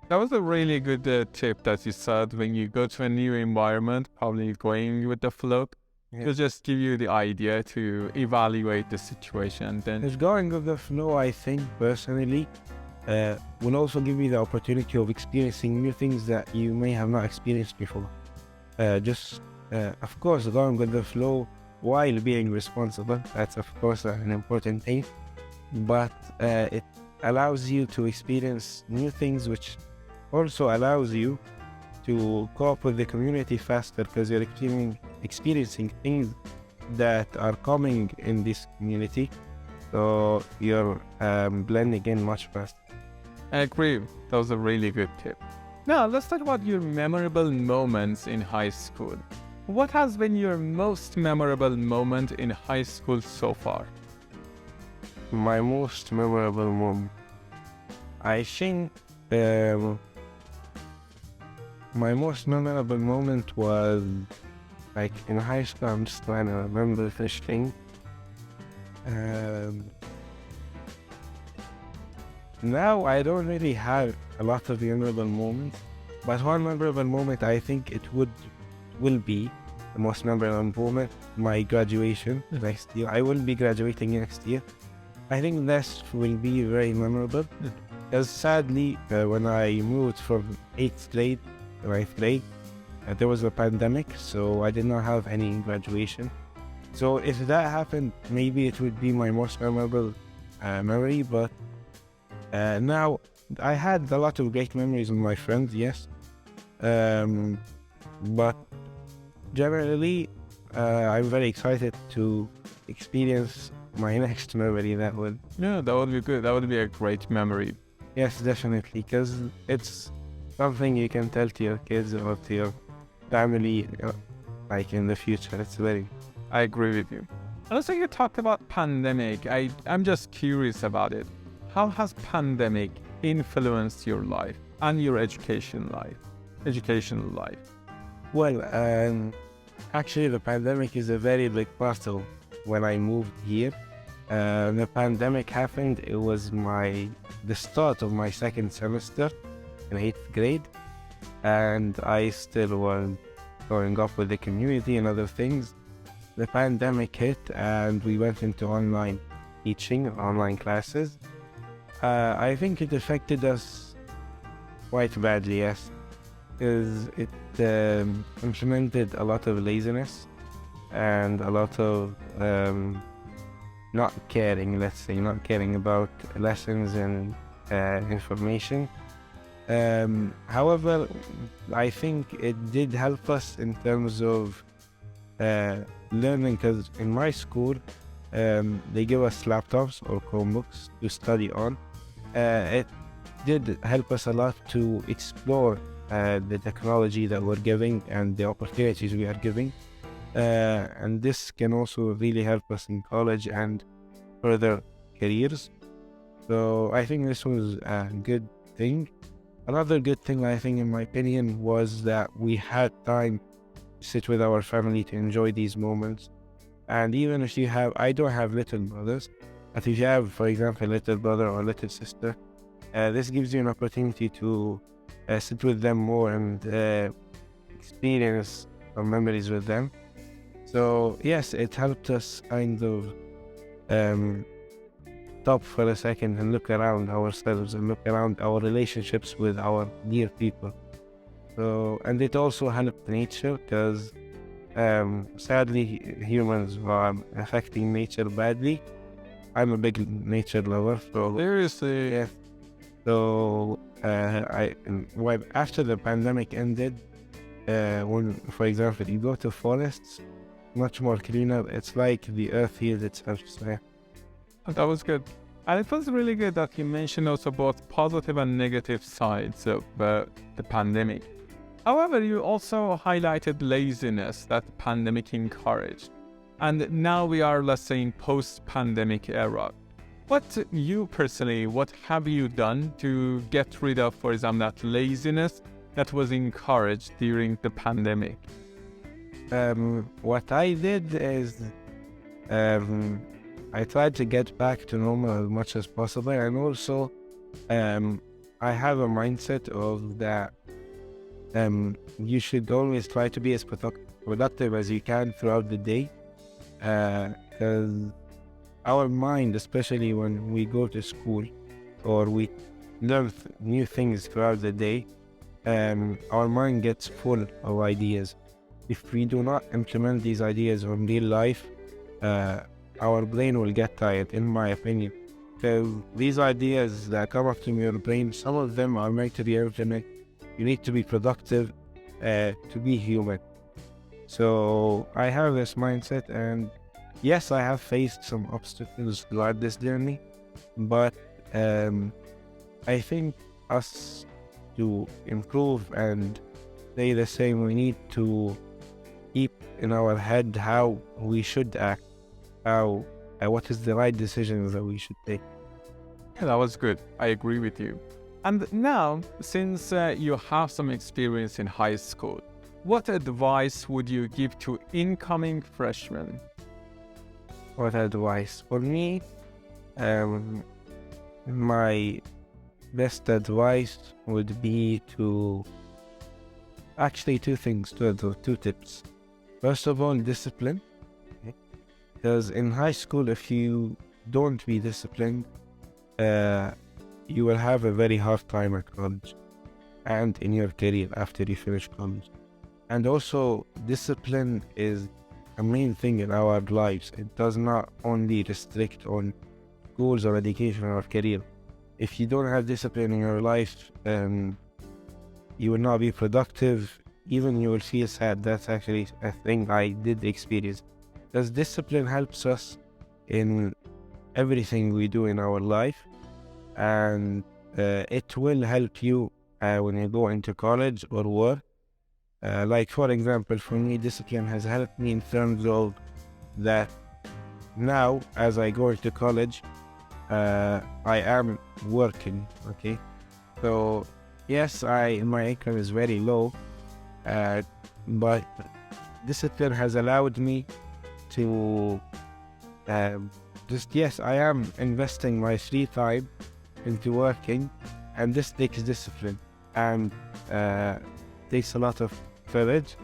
That was a really good tip that you said when you go to a new environment, probably going with the flow. Yeah. It'll just give you the idea to evaluate the situation. Then, It's going with the flow, I think, personally, will also give you the opportunity of experiencing new things that you may have not experienced before. Of course, going with the flow while being responsible, that's of course an important thing, but it allows you to experience new things, which also allows you to cope with the community faster because you're experiencing things that are coming in this community. So you're blending in much faster. I agree. That was a really good tip. Now, let's talk about your memorable moments in high school. What has been your most memorable moment in high school so far? My most memorable moment, I think, um, my most memorable moment was like in high school. I'm just trying to remember this thing. Um, Now I don't really have a lot of memorable moments, but one memorable moment I think will be the most memorable moment, my graduation next year. I will be graduating next year. I think this will be very memorable because sadly, when I moved from 8th grade to 9th grade, there was a pandemic, so I did not have any graduation. So if that happened, maybe it would be my most memorable memory, but now, I had a lot of great memories with my friends, yes. But generally, I'm very excited to experience my next memory that would. Yeah, that would be good. That would be a great memory. Yes, definitely, because it's something you can tell to your kids or to your family, like in the future. It's very. I agree with you. And also, you talked about pandemic. I'm just curious about it. How has pandemic influenced your life and your educational life? Well, actually, the pandemic is a very big part of when I moved here. The pandemic happened. It was the start of my second semester in 8th grade, and I still was growing up with the community and other things. The pandemic hit, and we went into online teaching, online classes. I think it affected us quite badly, yes, because it implemented a lot of laziness and a lot of not caring, let's say, not caring about lessons and information. However, I think it did help us in terms of learning, because in my school, they give us laptops or Chromebooks to study on. It did help us a lot to explore the technology that we're giving and the opportunities we are giving. And this can also really help us in college and further careers. So I think this was a good thing. Another good thing, I think, in my opinion, was that we had time to sit with our family to enjoy these moments. And even if I don't have little brothers, but if you have, for example, a little brother or a little sister, this gives you an opportunity to sit with them more and experience some memories with them. So yes, it helped us kind of stop for a second and look around ourselves and look around our relationships with our dear people. So, and it also helped nature because sadly humans are affecting nature badly. I'm a big nature lover, so Seriously? yeah. So after the pandemic ended, when, for example, you go to forests, much more cleaner. It's like the earth heals itself. So yeah. That was good. And it was really good that you mentioned also both positive and negative sides of the pandemic. However, you also highlighted laziness that the pandemic encouraged. And now we are, let's say, in post-pandemic era. What have you done to get rid of, for example, that laziness that was encouraged during the pandemic? What I did is I tried to get back to normal as much as possible, and also I have a mindset of that you should always try to be as productive as you can throughout the day, because our mind, especially when we go to school or we learn new things throughout the day, our mind gets full of ideas. If we do not implement these ideas in real life, our brain will get tired, in my opinion. So these ideas that come up to your brain, some of them are meant to be implemented. You need to be productive to be human. So I have this mindset, and yes, I have faced some obstacles throughout this journey, but I think us to improve and stay the same, we need to keep in our head how we should act, what is the right decisions that we should take. Yeah, that was good. I agree with you. And now, since you have some experience in high school, what advice would you give to incoming freshmen? What advice? For me, my best advice would be to actually two tips. First of all, discipline. Because in high school, if you don't be disciplined, you will have a very hard time at college and in your career after you finish college. And also, discipline is a main thing in our lives. It does not only restrict on goals or education or career. If you don't have discipline in your life, you will not be productive. Even you will feel sad. That's actually a thing I did experience. Because discipline helps us in everything we do in our life, and it will help you when you go into college or work. Like for example, for me, discipline has helped me in terms of that now as I go into college, I am working, okay? So yes, my income is very low, but discipline has allowed me to yes, I am investing my free time into working, and this takes discipline and takes a lot of courage.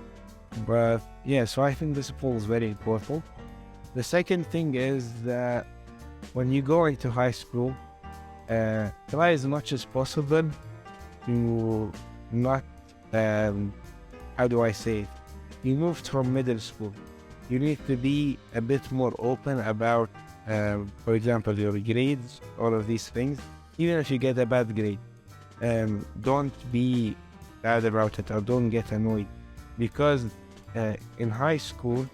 But yeah, so I think discipline is very important. The second thing is that when you go into high school, try as much as possible to not, how do I say it? You moved from middle school. You need to be a bit more open about, for example, your grades, all of these things. Even if you get a bad grade, don't be bad about it or don't get annoyed. Because in high school,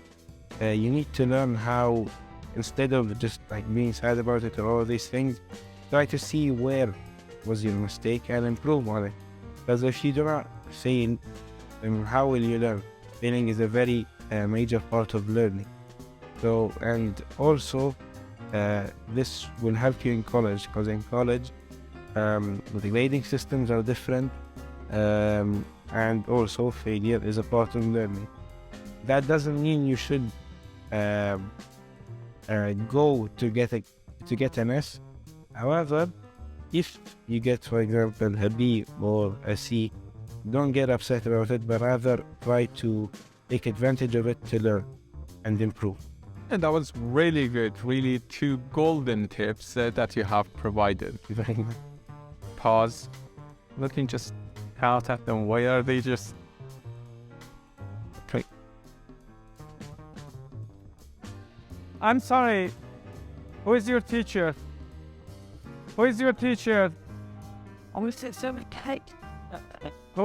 you need to learn how, instead of just like being sad about it or all of these things, try to see where was your mistake and improve on it. Because if you do not fail, then how will you learn? Failing is a very major part of learning. So, and also this will help you in college, because in college the grading systems are different, and also failure is a part of learning. That doesn't mean you should go to get an S. However, if you get, for example, a B or a C, don't get upset about it, but rather try to take advantage of it to learn and improve. And that was really good. Really two golden tips that you have provided. Pause. Looking just out at them. Why are they just... Okay. I'm sorry. Who is your teacher? Who is your teacher? Who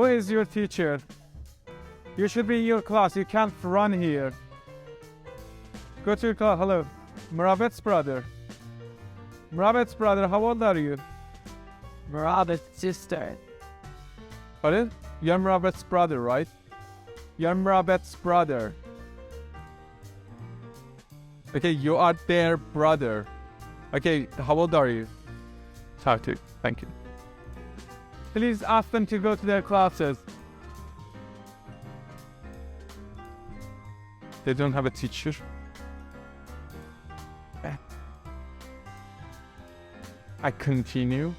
is your teacher? You should be in your class. You can't run here. Go to your class. Hello. Murabet's brother. Murabet's brother, how old are you? Murabet's sister. Pardon? You're Murabet's brother, right? You're Murabet's brother. Okay, you are their brother. Okay, how old are you? Sautu. Thank you. Please ask them to go to their classes. They don't have a teacher. I continue.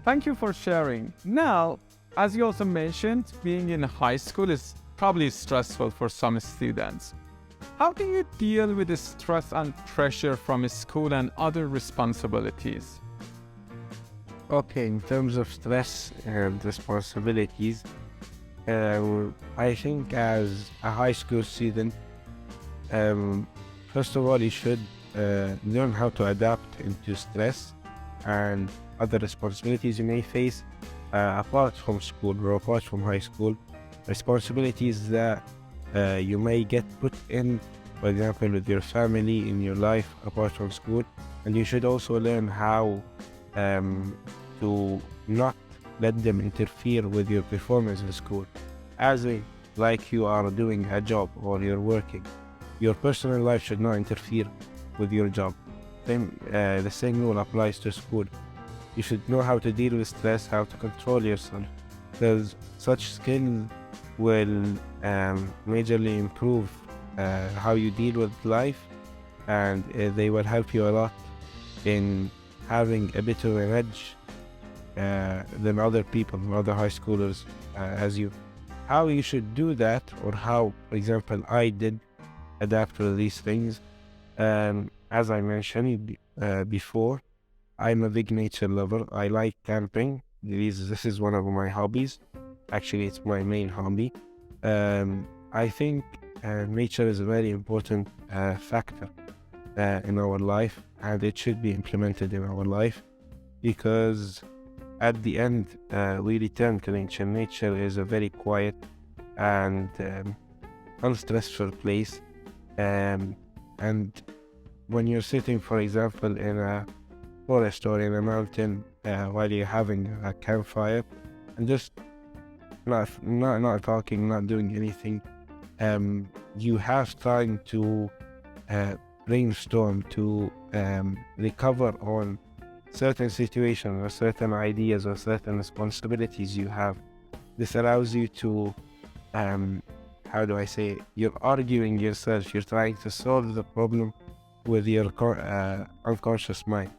Thank you for sharing. Now, as you also mentioned, being in high school is probably stressful for some students. How do you deal with the stress and pressure from school and other responsibilities? Okay, in terms of stress and responsibilities, I think as a high school student, first of all, you should learn how to adapt into stress and other responsibilities you may face apart from school or apart from high school. Responsibilities that you may get put in, for example, with your family, in your life, apart from school. And you should also learn how to not let them interfere with your performance in school. Like you are doing a job or you're working, your personal life should not interfere with your job. The same rule applies to school. You should know how to deal with stress, how to control yourself, because such skill will majorly improve how you deal with life, and they will help you a lot in having a bit of an edge than other people, other high schoolers as you. How you should do that, or how, for example, I did adapt to these things. As I mentioned before, I'm a big nature lover. I like camping. This is one of my hobbies. Actually, it's my main hobby. I think nature is a very important factor in our life, and it should be implemented in our life, because at the end we return to nature. Nature is a very quiet and unstressful place, and when you're sitting, for example, in a forest or in a mountain while you're having a campfire and just not talking, not doing anything, you have time to brainstorm, to recover on certain situations or certain ideas or certain responsibilities you have. This allows you to how do I say it? You're arguing yourself, you're trying to solve the problem with your unconscious mind.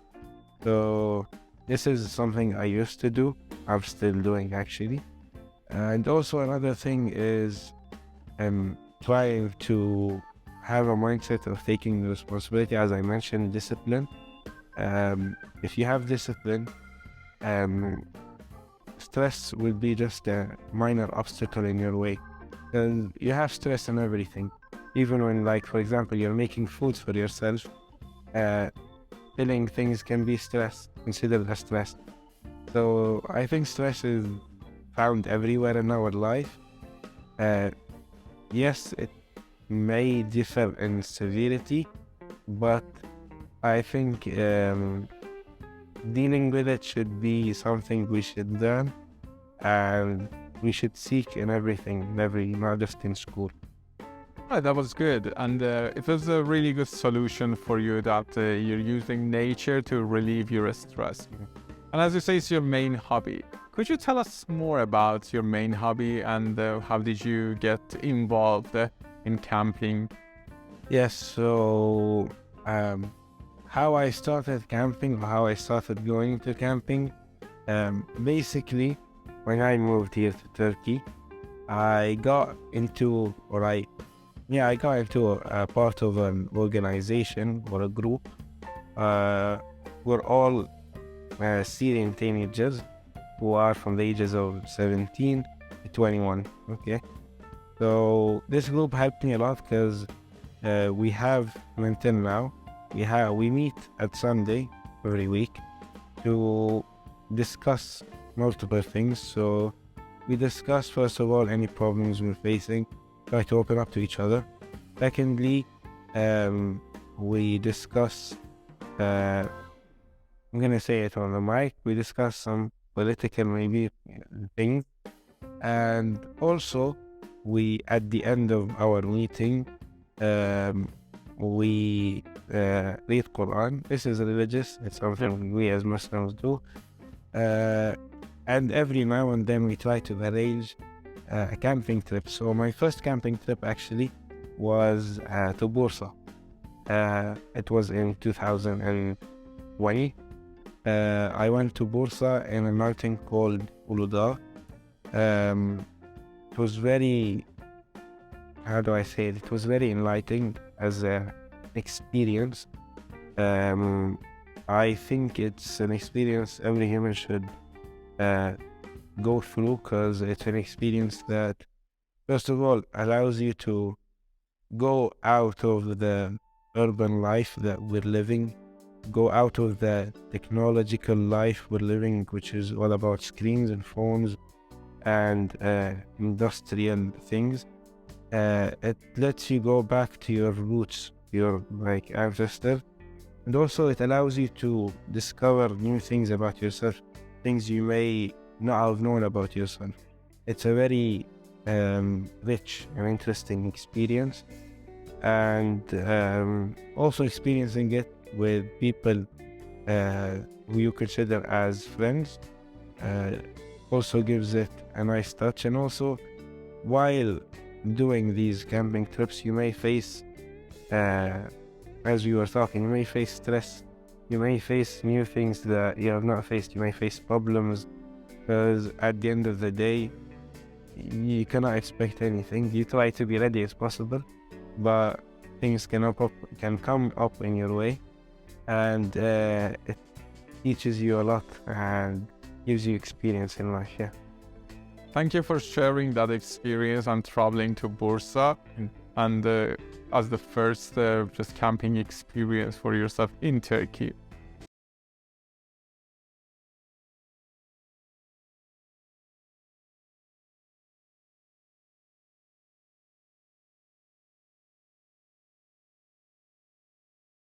So this is something I used to do, I'm still doing actually. And also another thing is trying to have a mindset of taking the responsibility. As I mentioned, discipline. If you have discipline, stress will be just a minor obstacle in your way. And you have stress in everything. Even when, like, for example, you're making food for yourself, filling things can be considered a stress. So I think stress is found everywhere in our life. Yes, it may differ in severity, but I think dealing with it should be something we should learn, and we should seek in everything, not just in school. Right, that was good, and it was a really good solution for you that you're using nature to relieve your stress. And as you say, it's your main hobby. Could you tell us more about your main hobby and how did you get involved in camping? Yes, so how I started camping, or how I started going to camping, basically, when I moved here to Turkey, I got into a part of an organization or a group. We're all Syrian teenagers who are from the ages of 17 to 21. Okay, so this group helped me a lot because we have, until now, we meet at Sunday every week to discuss multiple things. So we discuss, first of all, any problems we're facing, try to open up to each other. Secondly, we discuss, I'm gonna say it on the mic, we discuss some political maybe things. And also, at the end of our meeting, we read Quran. This is religious, it's something we as Muslims do. And every now and then we try to arrange a camping trip. So my first camping trip actually was to Bursa. It was in 2020. I went to Bursa in a mountain called Uludağ. It was very, how do I say it? It was very enlightening as an experience. I think it's an experience every human should go through, because it's an experience that, first of all, allows you to go out of the urban life that we're living, go out of the technological life we're living, which is all about screens and phones and industrial things. It lets you go back to your roots, your like ancestors, and also it allows you to discover new things about yourself, things you may not have known about yourself. It's a very rich and interesting experience, and also experiencing it with people who you consider as friends also gives it a nice touch. And also, while doing these camping trips, you may face, as we were talking, you may face stress, you may face new things that you have not faced, you may face problems, because at the end of the day, you cannot expect anything. You try to be ready as possible, but things can come up in your way, and it teaches you a lot and gives you experience in life. Yeah. Thank you for sharing that experience and traveling to Bursa and as the first just camping experience for yourself in Turkey.